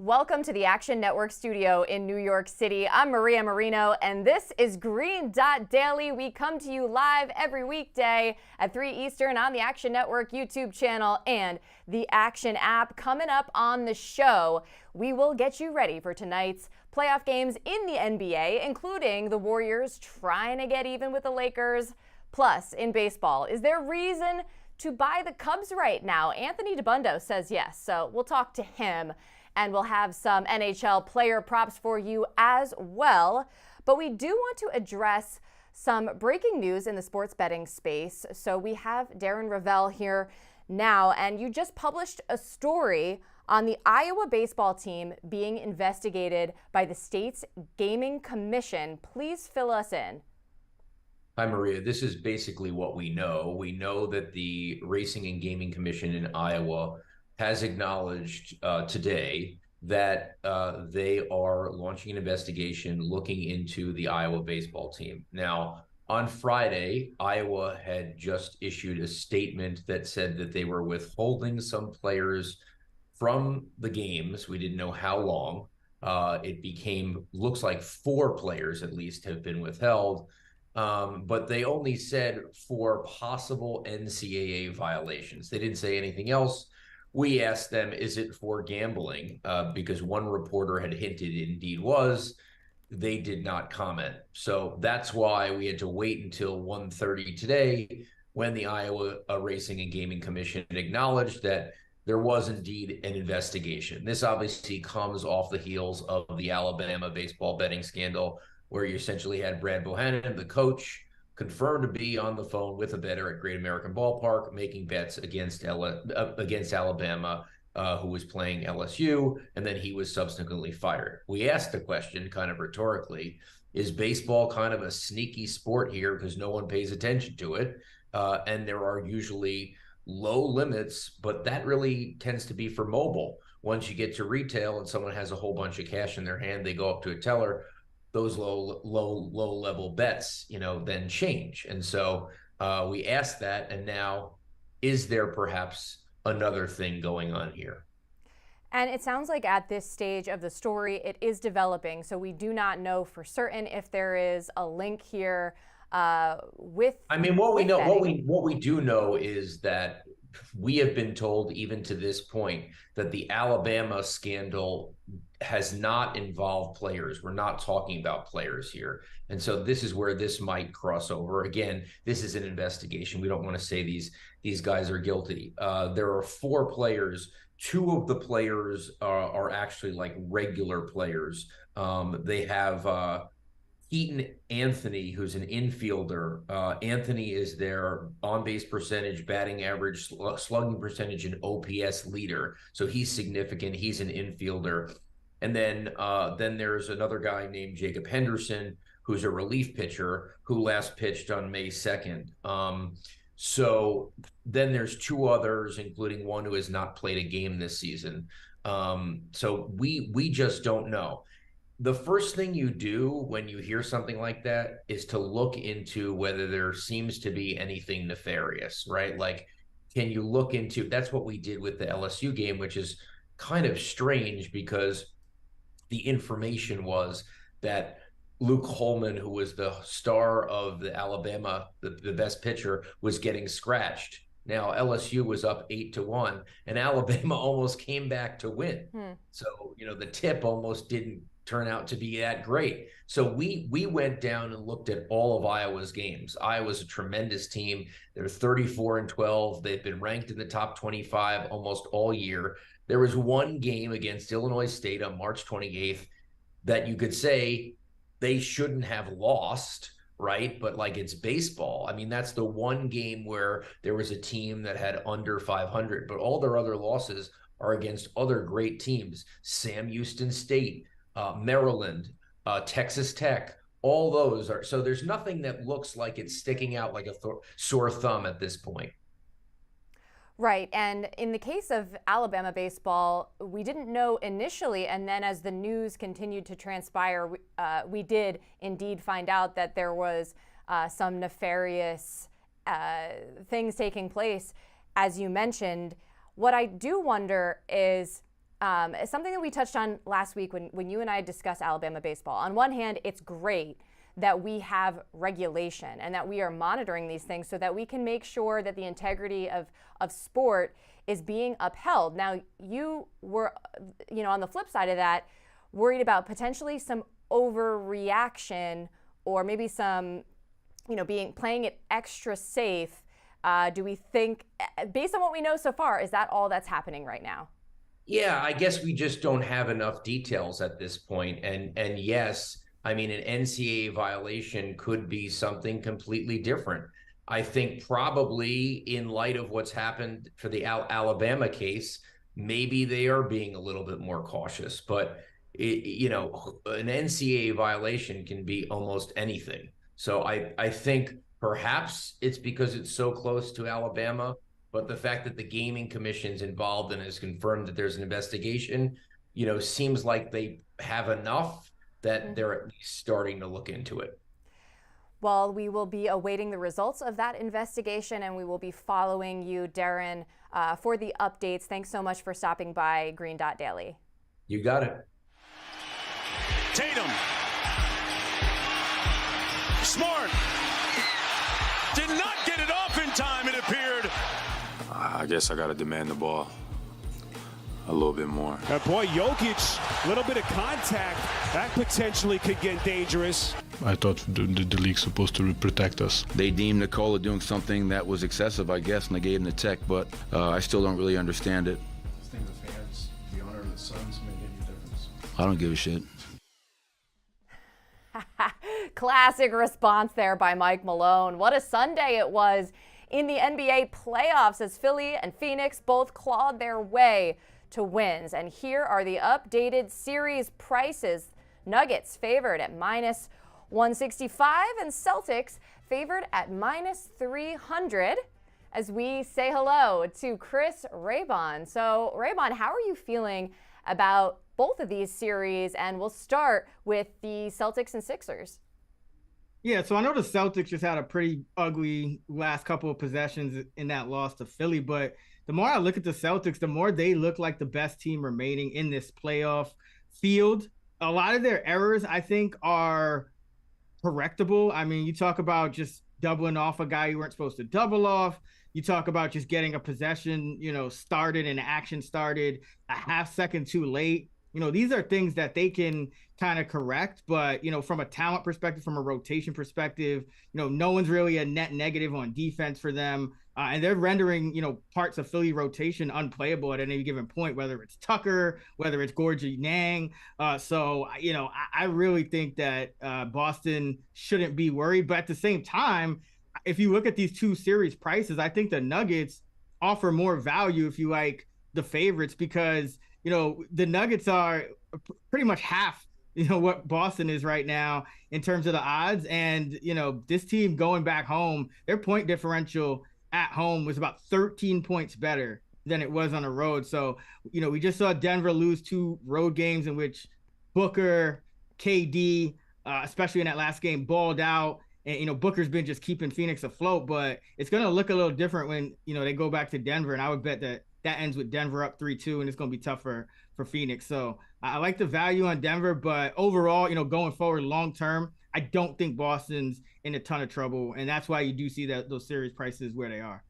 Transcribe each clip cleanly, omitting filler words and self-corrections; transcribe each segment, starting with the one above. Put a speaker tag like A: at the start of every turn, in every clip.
A: Welcome to the Action Network studio in New York City. I'm Maria Marino, and this is Green Dot Daily. We come to you live every weekday at 3 Eastern on the Action Network YouTube channel and the Action app. Coming up on the show, we will get you ready for tonight's playoff games in the NBA, including the Warriors trying to get even with the Lakers. Plus, in baseball, is there reason to buy the Cubs right now? Anthony Dabbundo says yes, so we'll talk to him. And we'll have some NHL player props for you as well. But we do want to address some breaking news in the sports betting space. So we have Darren Ravel here now, and you just published a story on the Iowa baseball team being investigated by the state's gaming commission. Please fill us in.
B: Hi, Maria. This is basically what we know. We know that the Racing and Gaming Commission in Iowa has acknowledged today that they are launching an investigation looking into the Iowa baseball team. Now, on Friday, Iowa had just issued a statement that said that they were withholding some players from the games. We didn't know how long. Looks like 4 players at least have been withheld. But they only said for possible NCAA violations. They didn't say anything else. We asked them, is it for gambling? Because one reporter had hinted it indeed was. They did not comment. So that's why we had to wait until 1:30 today when the Iowa Racing and Gaming Commission acknowledged that there was indeed an investigation. This obviously comes off the heels of the Alabama baseball betting scandal, where you essentially had Brad Bohannon, the coach, confirmed to be on the phone with a bettor at Great American Ballpark, making bets against Alabama, who was playing LSU, and then he was subsequently fired. We asked the question kind of rhetorically, is baseball kind of a sneaky sport here because no one pays attention to it? And there are usually low limits, but that really tends to be for mobile. Once you get to retail and someone has a whole bunch of cash in their hand, they go up to a teller, those low level bets, then change. And so we asked that, and now is there perhaps another thing going on here?
A: And it sounds like at this stage of the story, it is developing. So we do not know for certain if there is a link here with.
B: I mean, what we do know is that we have been told, even to this point, that the Alabama scandal has not involved players. We're not talking about players here. And so this is where this might cross over. Again, this is an investigation. We don't want to say these guys are guilty. There are 4 players. 2 of the players are actually like regular players. They have Keaton Anthony, who's an infielder. Anthony is their on-base percentage, batting average, slugging percentage, and OPS leader. So he's significant. He's an infielder. And then there's another guy named Jacob Henderson, who's a relief pitcher who last pitched on May 2nd. So then there's 2 others, including one who has not played a game this season. So we just don't know. The first thing you do when you hear something like that is to look into whether there seems to be anything nefarious, right? Like, can you look into, that's what we did with the LSU game, which is kind of strange because the information was that Luke Holman, who was the star of the Alabama, the best pitcher, was getting scratched. Now LSU was up 8-1 and Alabama almost came back to win. So, the tip almost didn't turn out to be that great. So we went down and looked at all of Iowa's games. Iowa's a tremendous team. They're 34-12. They've been ranked in the top 25 almost all year. There was one game against Illinois State on March 28th that you could say they shouldn't have lost, right? But like, it's baseball. I mean, that's the one game where there was a team that had under 500, but all their other losses are against other great teams. Sam Houston State, Maryland, Texas Tech, all those are. So there's nothing that looks like it's sticking out like a sore thumb at this point.
A: Right. And in the case of Alabama baseball, we didn't know initially. And then as the news continued to transpire, we did indeed find out that there was some nefarious things taking place, as you mentioned. What I do wonder is, something that we touched on last week when you and I discussed Alabama baseball. On one hand, it's great that we have regulation and that we are monitoring these things so that we can make sure that the integrity of sport is being upheld. Now, you were, on the flip side of that, worried about potentially some overreaction or maybe some, playing it extra safe. Do we think, based on what we know so far, is that all that's happening right now?
B: Yeah, I guess we just don't have enough details at this point. And yes, I mean, an NCAA violation could be something completely different. I think probably in light of what's happened for the Alabama case, maybe they are being a little bit more cautious. But, an NCAA violation can be almost anything. So I think perhaps it's because it's so close to Alabama. But the fact that the Gaming Commission's involved and has confirmed that there's an investigation, seems like they have enough that they're at least starting to look into it.
A: Well, we will be awaiting the results of that investigation, and we will be following you, Darren, for the updates. Thanks so much for stopping by Green Dot Daily.
B: You got it.
C: Tatum. Smart. Did not get it off in time, it appeared.
D: I guess I got to demand the ball a little bit more.
E: Boy, Jokic, a little bit of contact, that potentially could get dangerous.
F: I thought the league's supposed to protect us.
G: They deemed Nikola doing something that was excessive, I guess, and they gave him the tech, but I still don't really understand it.
H: I think the fans, the owner of the Suns, made any difference.
G: I don't give a shit.
A: Classic response there by Mike Malone. What a Sunday it was in the NBA playoffs as Philly and Phoenix both clawed their way to wins. And here are the updated series prices. Nuggets favored at -165 and Celtics favored at -300 as we say hello to Chris Raybon. So Raybon, how are you feeling about both of these series? And we'll start with the Celtics and Sixers.
I: Yeah, so I know the Celtics just had a pretty ugly last couple of possessions in that loss to Philly, but the more I look at the Celtics, the more they look like the best team remaining in this playoff field. A lot of their errors, I think, are correctable. I mean, you talk about just doubling off a guy you weren't supposed to double off. You talk about just getting a possession, started and action started a half second too late. These are things that they can kind of correct, but, from a talent perspective, from a rotation perspective, no one's really a net negative on defense for them. And they're rendering, parts of Philly rotation unplayable at any given point, whether it's Tucker, whether it's Gorgie Nang. So, I really think that Boston shouldn't be worried. But at the same time, if you look at these two series prices, I think the Nuggets offer more value if you like the favorites because, the Nuggets are pretty much half, what Boston is right now in terms of the odds. And, this team going back home, their point differential at home was about 13 points better than it was on the road. So, we just saw Denver lose 2 road games in which Booker, KD, especially in that last game, balled out. And, Booker's been just keeping Phoenix afloat, but it's going to look a little different when, they go back to Denver. And I would bet that ends with Denver up 3-2, and it's going to be tougher for Phoenix. So I like the value on Denver, but overall, going forward long-term, I don't think Boston's in a ton of trouble. And that's why you do see those series prices where they are.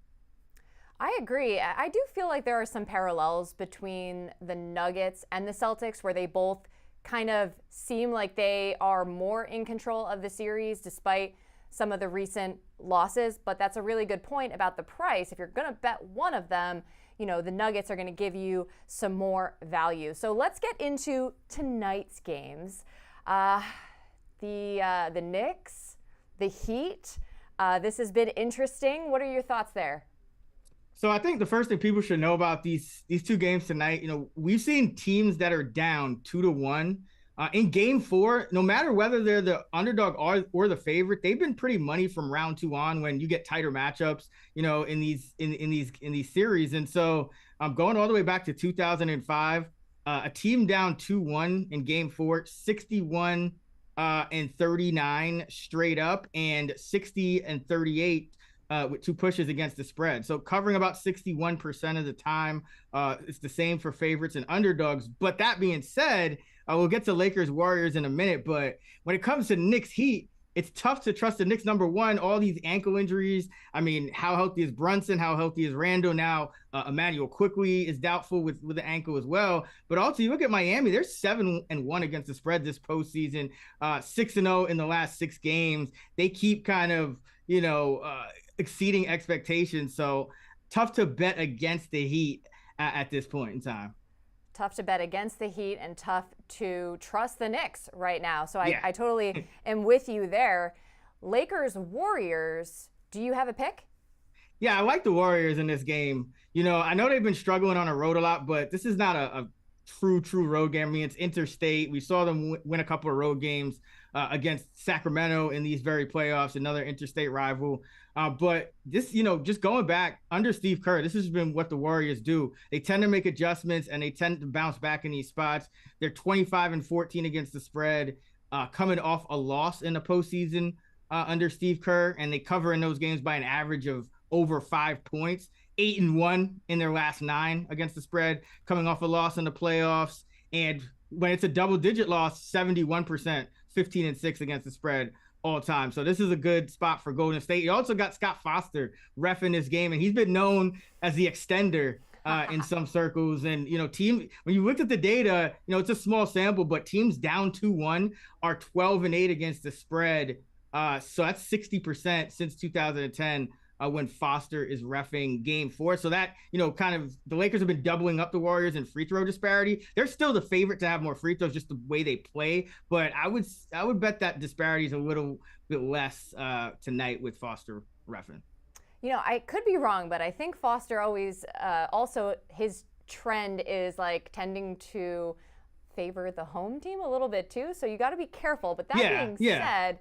A: I agree. I do feel like there are some parallels between the Nuggets and the Celtics where they both kind of seem like they are more in control of the series despite some of the recent losses. But that's a really good point about the price. If you're going to bet one of them, the Nuggets are going to give you some more value. So let's get into tonight's games. The Knicks, the Heat. This has been interesting. What are your thoughts there?
I: So I think the first thing people should know about these two games tonight, we've seen teams that are down 2-1 in game 4, no matter whether they're the underdog or the favorite, they've been pretty money from round 2 on when you get tighter matchups, in these series. And so I'm going all the way back to 2005, a team down 2-1 in game 4, 61 and 39 straight up and 60 and 38 with 2 pushes against the spread. So covering about 61% of the time. It's the same for favorites and underdogs. But that being said, we'll get to Lakers Warriors in a minute. But when it comes to Knicks Heat, it's tough to trust the Knicks. Number one, all these ankle injuries. I mean, how healthy is Brunson? How healthy is Randall? Now, Emmanuel quickly is doubtful with the ankle as well. But also, you look at Miami, they're 7-1 against the spread this postseason, 6-0 in the last 6 games. They keep kind of, exceeding expectations. So tough to bet against the Heat at this point in time.
A: Tough to bet against the Heat and tough to trust the Knicks right now. So I totally am with you there. Lakers, Warriors, do you have a pick?
I: Yeah, I like the Warriors in this game. I know they've been struggling on the road a lot, but this is not a true road game. I mean, it's interstate. We saw them win a couple of road games against Sacramento in these very playoffs, another interstate rival. But this, just going back under Steve Kerr, this has been what the Warriors do. They tend to make adjustments and they tend to bounce back in these spots. They're 25-14 against the spread, coming off a loss in the postseason under Steve Kerr, and they cover in those games by an average of over 5 points. 8-1 in their last 9 against the spread, coming off a loss in the playoffs. And when it's a double-digit loss, 71%, 15-6 against the spread all time. So this is a good spot for Golden State. You also got Scott Foster reffing this game, and he's been known as the extender in some circles. And, when you look at the data, it's a small sample, but teams down 2-1 are 12-8 against the spread. So that's 60% since 2010. When Foster is reffing game 4. So that, kind of the Lakers have been doubling up the Warriors in free throw disparity. They're still the favorite to have more free throws, just the way they play. But I would bet that disparity is a little bit less tonight with Foster reffing.
A: I could be wrong, but I think Foster always also his trend is like tending to favor the home team a little bit too. So you got to be careful. But that being said,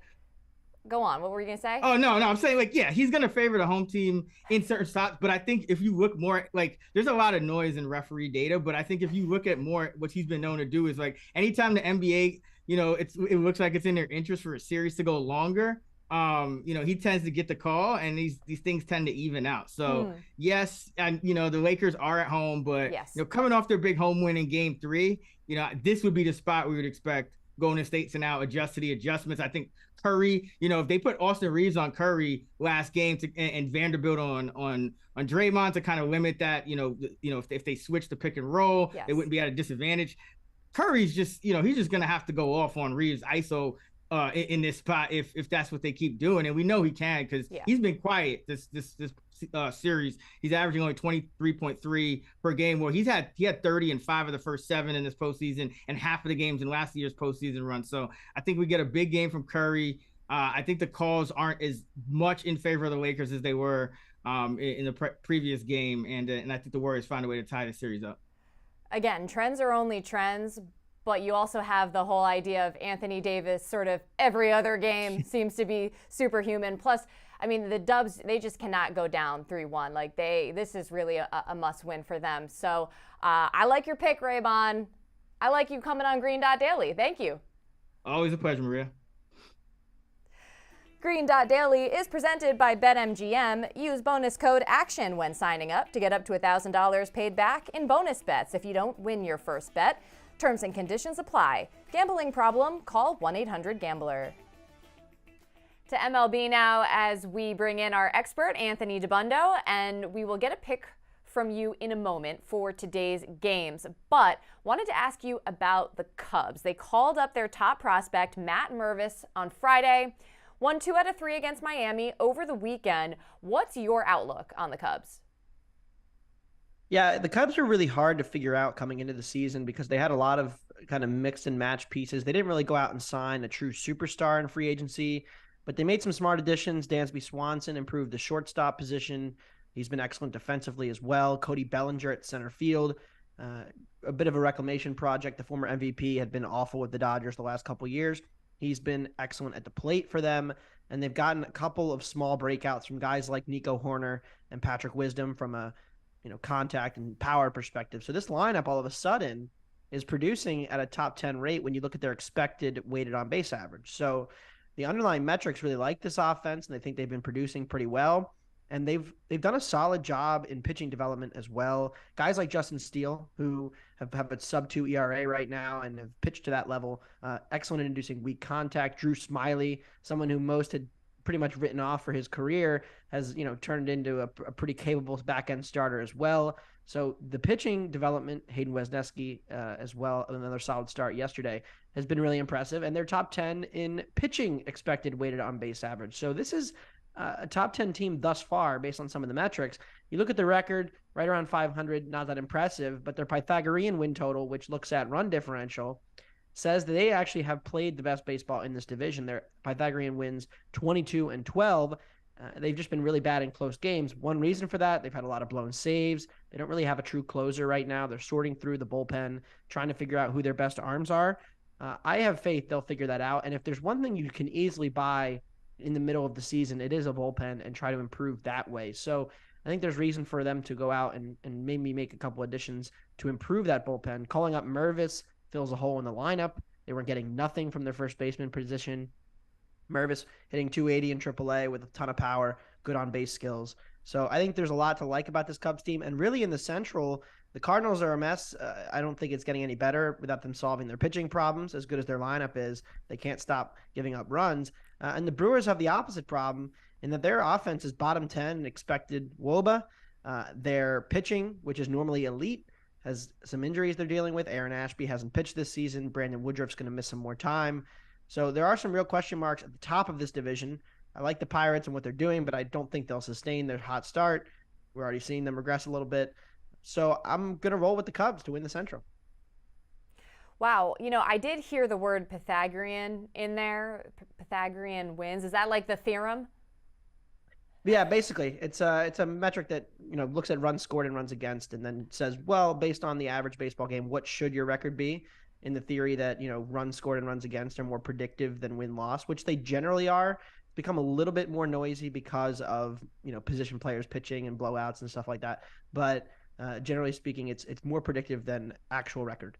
A: go on. What were you going to say?
I: Oh, no. I'm saying, he's going to favor the home team in certain spots. But I think if you look more, there's a lot of noise in referee data. But I think if you look at more, what he's been known to do is, anytime the NBA, it looks like it's in their interest for a series to go longer, he tends to get the call, and these things tend to even out. So, yes, and, the Lakers are at home. But, coming off their big home win in Game 3, this would be the spot we would expect Golden State to now adjust to the adjustments. I think Curry, if they put Austin Reeves on Curry last game and Vanderbilt on Draymond to kind of limit that, if they switch the pick and roll, they wouldn't be at a disadvantage. Curry's just, he's just going to have to go off on Reeves ISO in this spot if that's what they keep doing. And we know he can because he's been quiet this series. He's averaging only 23.3 per game. Well, he had 30 in 5 of the first 7 in this postseason and half of the games in last year's postseason run. So I think we get a big game from Curry. I think the calls aren't as much in favor of the Lakers as they were in the previous game. And I think the Warriors find a way to tie the series up.
A: Again, trends are only trends, but you also have the whole idea of Anthony Davis sort of every other game seems to be superhuman. Plus, I mean, the Dubs, they just cannot go down 3-1. This is really a must win for them. So I like your pick, Raybon. I like you coming on Green Dot Daily. Thank you.
I: Always a pleasure, Maria.
A: Green Dot Daily is presented by BetMGM. Use bonus code ACTION when signing up to get up to $1,000 paid back in bonus bets if you don't win your first bet. Terms and conditions apply. Gambling problem? Call 1-800-GAMBLER. To MLB now as we bring in our expert, Anthony Dabbundo, and we will get a pick from you in a moment for today's games. But wanted to ask you about the Cubs. They called up their top prospect, Matt Mervis, on Friday. Won 2 out of 3 against Miami over the weekend. What's your outlook on the Cubs?
J: Yeah, the Cubs were really hard to figure out coming into the season because they had a lot of kind of mix and match pieces. They didn't really go out and sign a true superstar in free agency, but they made some smart additions. Dansby Swanson improved the shortstop position. He's been excellent defensively as well. Cody Bellinger at center field, a bit of a reclamation project. The former MVP had been awful with the Dodgers the last couple of years. He's been excellent at the plate for them, and they've gotten a couple of small breakouts from guys like Nico Horner and Patrick Wisdom from a contact and power perspective. So this lineup all of a sudden is producing at a top 10 rate when you look at their expected weighted on base average. So the underlying metrics really like this offense, and they think they've been producing pretty well. And they've done a solid job in pitching development as well. Guys like Justin Steele, who have a sub-2 ERA right now and have pitched to that level. Excellent in inducing weak contact. Drew Smiley, someone who most had pretty much written off for his career, has turned into a pretty capable back-end starter as well. So the pitching development, Hayden Wesneski as well, another solid start yesterday, has been really impressive. And they're top 10 in pitching expected weighted on base average. So this is a top 10 team thus far based on some of the metrics. You look at the record, right around 500, not that impressive, but their Pythagorean win total, which looks at run differential, says that they actually have played the best baseball in this division. Their Pythagorean wins 22-12. They've just been really bad in close games. One reason for that, they've had a lot of blown saves. They don't really have a true closer right now. They're sorting through the bullpen, trying to figure out who their best arms are. I have faith they'll figure that out. And if there's one thing you can easily buy in the middle of the season, it is a bullpen, and try to improve that way. So I think there's reason for them to go out and maybe make a couple additions to improve that bullpen. Calling up Mervis fills a hole in the lineup. They were getting nothing from their first baseman position. Mervis hitting 280 in AAA with a ton of power, good on base skills. So I think there's a lot to like about this Cubs team. And really in the Central, the Cardinals are a mess. I don't think it's getting any better without them solving their pitching problems. As good as their lineup is, they can't stop giving up runs. And the Brewers have the opposite problem in that their offense is bottom 10 in expected WOBA. Their pitching, which is normally elite, has some injuries they're dealing with. Aaron Ashby hasn't pitched this season. Brandon Woodruff's going to miss some more time. So there are some real question marks at the top of this division. I like the Pirates and what they're doing, but I don't think they'll sustain their hot start. We're already seeing them regress a little bit. So I'm going to roll with the Cubs to win the Central.
A: Wow. I did hear the word Pythagorean in there. Pythagorean wins. Is that like the theorem?
J: Yeah, basically. It's a metric that, looks at runs scored and runs against, and then says, well, based on the average baseball game, what should your record be? In the theory that, runs scored and runs against are more predictive than win-loss, which they generally are. It's become a little bit more noisy because of, position players pitching and blowouts and stuff like that. But generally speaking, it's more predictive than actual record.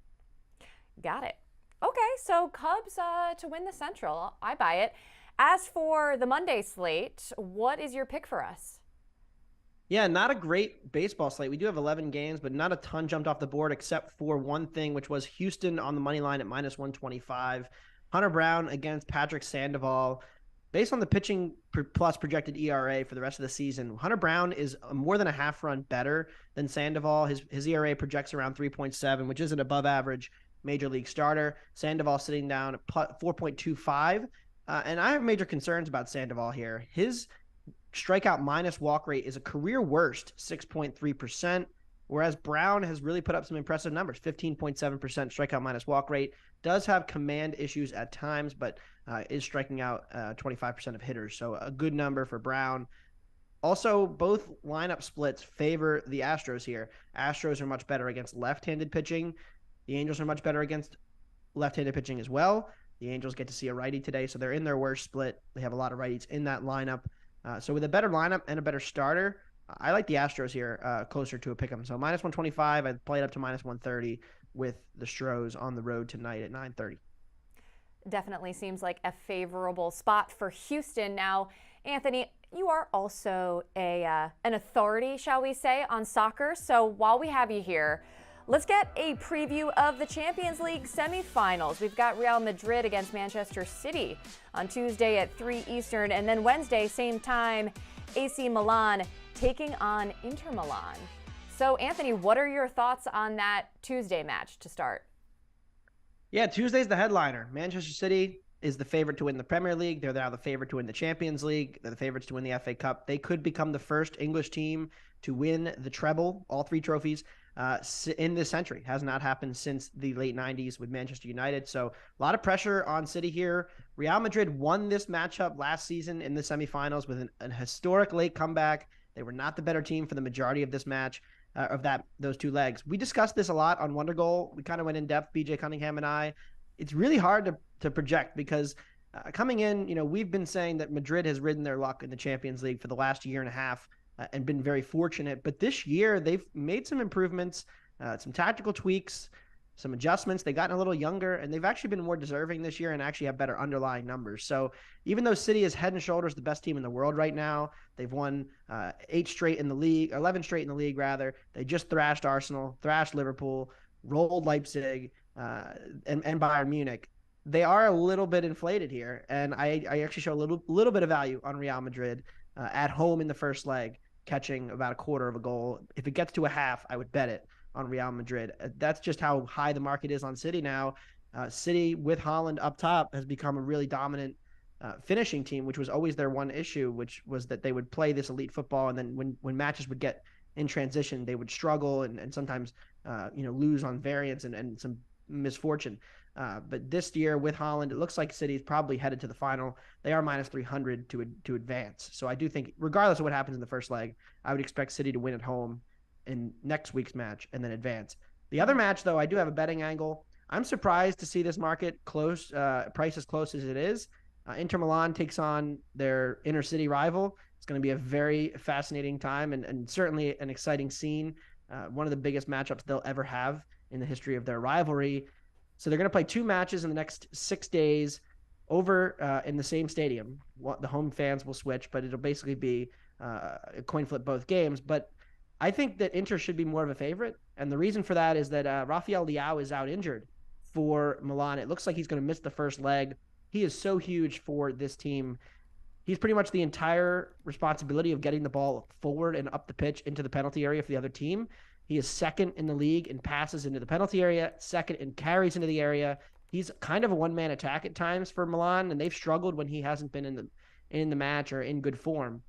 A: Got it. Okay, so Cubs to win the Central. I buy it. As for the Monday slate, what is your pick for us?
J: Yeah, not a great baseball slate. We do have 11 games, but not a ton jumped off the board except for one thing, which was Houston on the money line at -125. Hunter Brown against Patrick Sandoval. Based on the pitching plus projected ERA for the rest of the season, Hunter Brown is more than a half run better than Sandoval. His ERA projects around 3.7, which is an above average major league starter. Sandoval sitting down at 4.25. And I have major concerns about Sandoval here. His strikeout minus walk rate is a career worst, 6.3%, whereas Brown has really put up some impressive numbers, 15.7% strikeout minus walk rate. Does have command issues at times, but is striking out 25% of hitters, so a good number for Brown. Also, both lineup splits favor the Astros here. Astros are much better against left-handed pitching. The Angels are much better against left-handed pitching as well. The Angels get to see a righty today, so they're in their worst split. They have a lot of righties in that lineup. So with a better lineup and a better starter, I like the Astros here closer to a pick'em. So -125, I'd play it up to -130 with the Stros on the road tonight at 9:30.
A: Definitely seems like a favorable spot for Houston. Now, Anthony, you are also an authority, shall we say, on soccer. So while we have you here, let's get a preview of the Champions League semifinals. We've got Real Madrid against Manchester City on Tuesday at 3 Eastern, and then Wednesday, same time, AC Milan taking on Inter Milan. So, Anthony, what are your thoughts on that Tuesday match to start?
J: Yeah, Tuesday's the headliner. Manchester City is the favorite to win the Premier League. They're now the favorite to win the Champions League. They're the favorites to win the FA Cup. They could become the first English team to win the treble, all three trophies, in this century. Has not happened since the late 90s with Manchester United. So a lot of pressure on City here. Real Madrid won this matchup last season in the semifinals with an historic late comeback. They were not the better team for the majority of this match, those two legs. We discussed this a lot on Wonder Goal. We kind of went in depth, BJ Cunningham and I. It's really hard to project because coming in, we've been saying that Madrid has ridden their luck in the Champions League for the last year and a half. And been very fortunate. But this year, they've made some improvements, some tactical tweaks. some adjustments. They gotten a little younger, and they've actually been more deserving this year and actually have better underlying numbers. So even though City is head and shoulders the best team in the world right now, they've won 11 straight in the league rather. They just thrashed Arsenal, thrashed Liverpool, rolled Leipzig, and Bayern Munich. They are a little bit inflated here, and I actually show a little bit of value on Real Madrid at home in the first leg, catching about a quarter of a goal. If it gets to a half, I would bet it on Real Madrid. That's just how high the market is on City now. City with Haaland up top has become a really dominant finishing team, which was always their one issue, which was that they would play this elite football, and then when matches would get in transition, they would struggle and sometimes lose on variance and some misfortune. But this year with Haaland, it looks like City's probably headed to the final. They are minus 300 to advance. So I do think, regardless of what happens in the first leg, I would expect City to win at home in next week's match and then advance. The other match, though, I do have a betting angle. I'm surprised to see this market close, price as close as it is. Inter Milan takes on their inner city rival. It's going to be a very fascinating time and certainly an exciting scene. One of the biggest matchups they'll ever have in the history of their rivalry. So they're going to play 2 matches in the next 6 days over in the same stadium. The home fans will switch, but it'll basically be a coin flip both games. But I think that Inter should be more of a favorite. And the reason for that is that Rafael Leao is out injured for Milan. It looks like he's going to miss the first leg. He is so huge for this team. He's pretty much the entire responsibility of getting the ball forward and up the pitch into the penalty area for the other team. He is second in the league in passes into the penalty area, second in carries into the area. He's kind of a one-man attack at times for Milan, and they've struggled when he hasn't been in the match or in good form.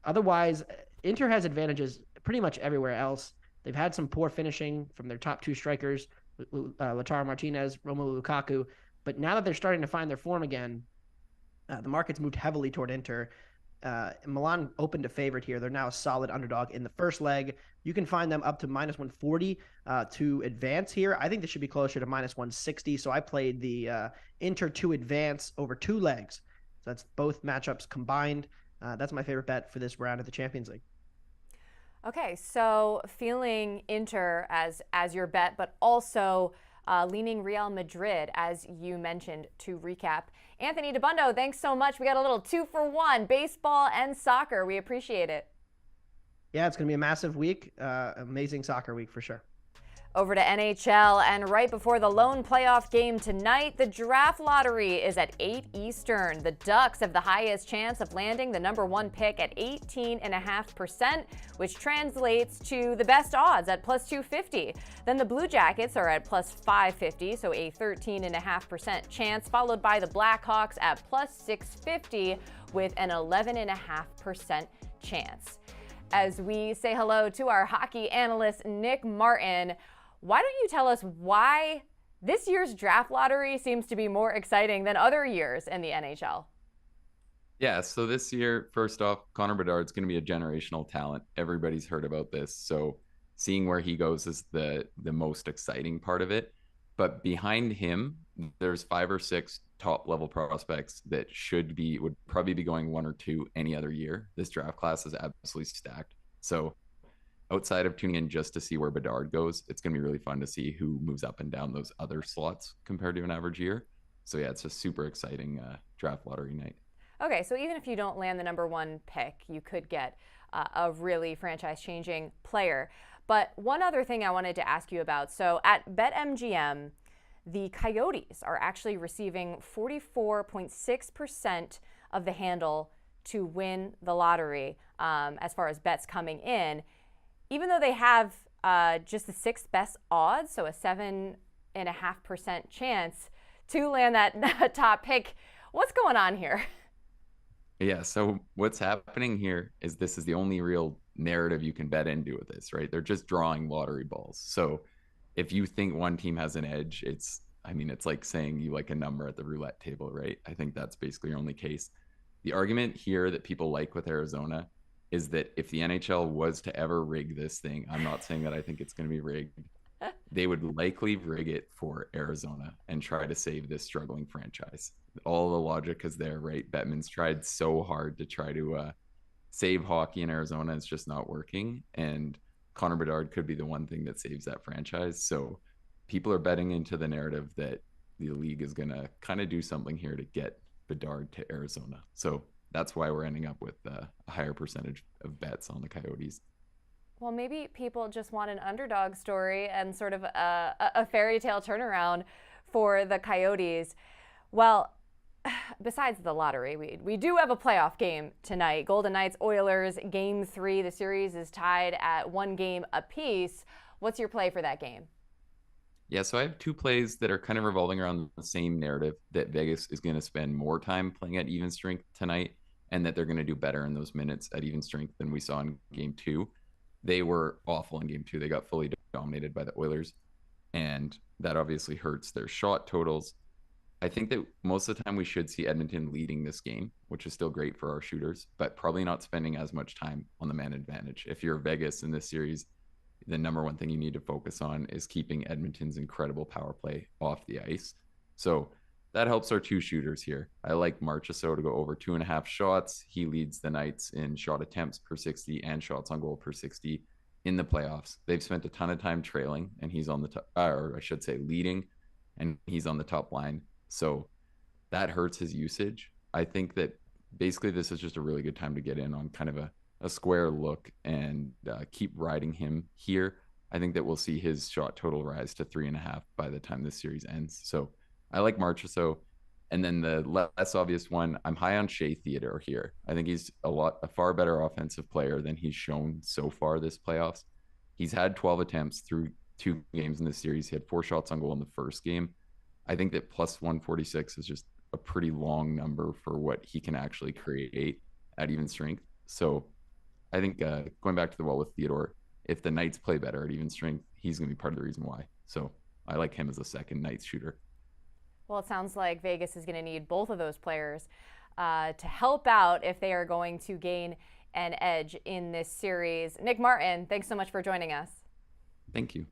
J: Otherwise, Inter has advantages pretty much everywhere else. They've had some poor finishing from their top 2 strikers, Lautaro Martinez, Romelu Lukaku. But now that they're starting to find their form again, the market's moved heavily toward Inter. Milan opened a favorite here. They're now a solid underdog in the first leg. You can find them up to minus 140 to advance here. I think this should be closer to minus 160. So I played the Inter to advance over 2 legs. So that's both matchups combined. That's my favorite bet for this round of the Champions League.
A: Okay, so feeling Inter as your bet, but also leaning Real Madrid, as you mentioned, to recap. Anthony Dabbundo, thanks so much. We got a little 2-for-1, baseball and soccer. We appreciate it.
J: Yeah, it's going to be a massive week. Amazing soccer week for sure.
A: Over to NHL, and right before the lone playoff game tonight, the draft lottery is at 8 Eastern. The Ducks have the highest chance of landing the number 1 pick at 18.5%, which translates to the best odds at plus 250. Then the Blue Jackets are at plus 550, so a 13.5% chance, followed by the Blackhawks at plus 650 with an 11.5% chance. As we say hello to our hockey analyst, Nick Martin, why don't you tell us why this year's draft lottery seems to be more exciting than other years in the NHL?
K: Yeah, so this year, first off, Connor Bedard's going to be a generational talent. Everybody's heard about this. So seeing where he goes is the most exciting part of it. But behind him, there's 5 or 6 top level prospects that would probably be going 1 or 2 any other year. This draft class is absolutely stacked. So outside of tuning in just to see where Bedard goes, it's going to be really fun to see who moves up and down those other slots compared to an average year. So yeah, it's a super exciting draft lottery night.
A: Okay, so even if you don't land the number 1 pick, you could get a really franchise-changing player. But one other thing I wanted to ask you about. So at BetMGM, the Coyotes are actually receiving 44.6% of the handle to win the lottery as far as bets coming in, even though they have just the 6th best odds, so a 7.5% chance to land that top pick. What's going on here?
K: Yeah, so what's happening here is this is the only real narrative you can bet into with this, right? They're just drawing lottery balls. So if you think one team has an edge, it's like saying you like a number at the roulette table, right? I think that's basically your only case. The argument here that people like with Arizona is that if the NHL was to ever rig this thing, I'm not saying that I think it's going to be rigged, they would likely rig it for Arizona and try to save this struggling franchise. All the logic is there, right? Bettman's tried so hard to try to save hockey in Arizona. It's just not working. And Connor Bedard could be the one thing that saves that franchise. So people are betting into the narrative that the league is going to kind of do something here to get Bedard to Arizona. So that's why we're ending up with a higher percentage of bets on the Coyotes.
A: Well, maybe people just want an underdog story and sort of a fairy tale turnaround for the Coyotes. Well, besides the lottery, we do have a playoff game tonight. Golden Knights Oilers Game 3. The series is tied at 1 game apiece. What's your play for that game?
K: Yeah, so I have 2 plays that are kind of revolving around the same narrative, that Vegas is going to spend more time playing at even strength tonight and that they're going to do better in those minutes at even strength than we saw in Game 2. They were awful in Game 2. They got fully dominated by the Oilers, and that obviously hurts their shot totals. I think that most of the time we should see Edmonton leading this game, which is still great for our shooters, but probably not spending as much time on the man advantage. If you're Vegas in this series, the number one thing you need to focus on is keeping Edmonton's incredible power play off the ice. So that helps our 2 shooters here. I like Marchessault to go over 2.5 shots. He leads the Knights in shot attempts per 60 and shots on goal per 60 in the playoffs. They've spent a ton of time trailing, and he's on the top, or I should say leading, and he's on the top line. So that hurts his usage. I think that basically this is just a really good time to get in on kind of a square look and keep riding him here. I think that we'll see his shot total rise to 3.5 by the time this series ends. So I like Marchessault. And then the less obvious one, I'm high on Shea Theodore here. I think he's a far better offensive player than he's shown so far this playoffs. He's had 12 attempts through 2 games in this series. He had 4 shots on goal in the first game. I think that plus 146 is just a pretty long number for what he can actually create at even strength. So I think going back to the wall with Theodore, if the Knights play better at even strength, he's going to be part of the reason why. So I like him as a second Knights shooter.
A: Well, it sounds like Vegas is going to need both of those players to help out if they are going to gain an edge in this series. Nick Martin, thanks so much for joining us.
K: Thank you.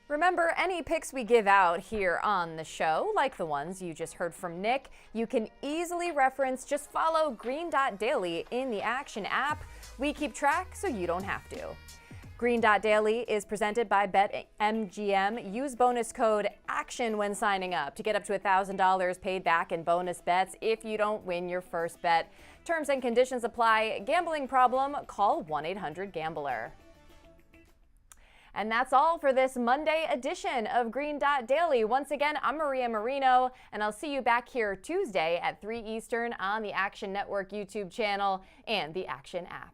A: Remember, any picks we give out here on the show, like the ones you just heard from Nick, you can easily reference. Just follow Green Dot Daily in the Action app. We keep track so you don't have to. Green Dot Daily is presented by BetMGM. Use bonus code ACTION when signing up to get up to $1,000 paid back in bonus bets if you don't win your first bet. Terms and conditions apply. Gambling problem? Call 1-800-GAMBLER. And that's all for this Monday edition of Green Dot Daily. Once again, I'm Maria Marino, and I'll see you back here Tuesday at 3 Eastern on the Action Network YouTube channel and the Action app.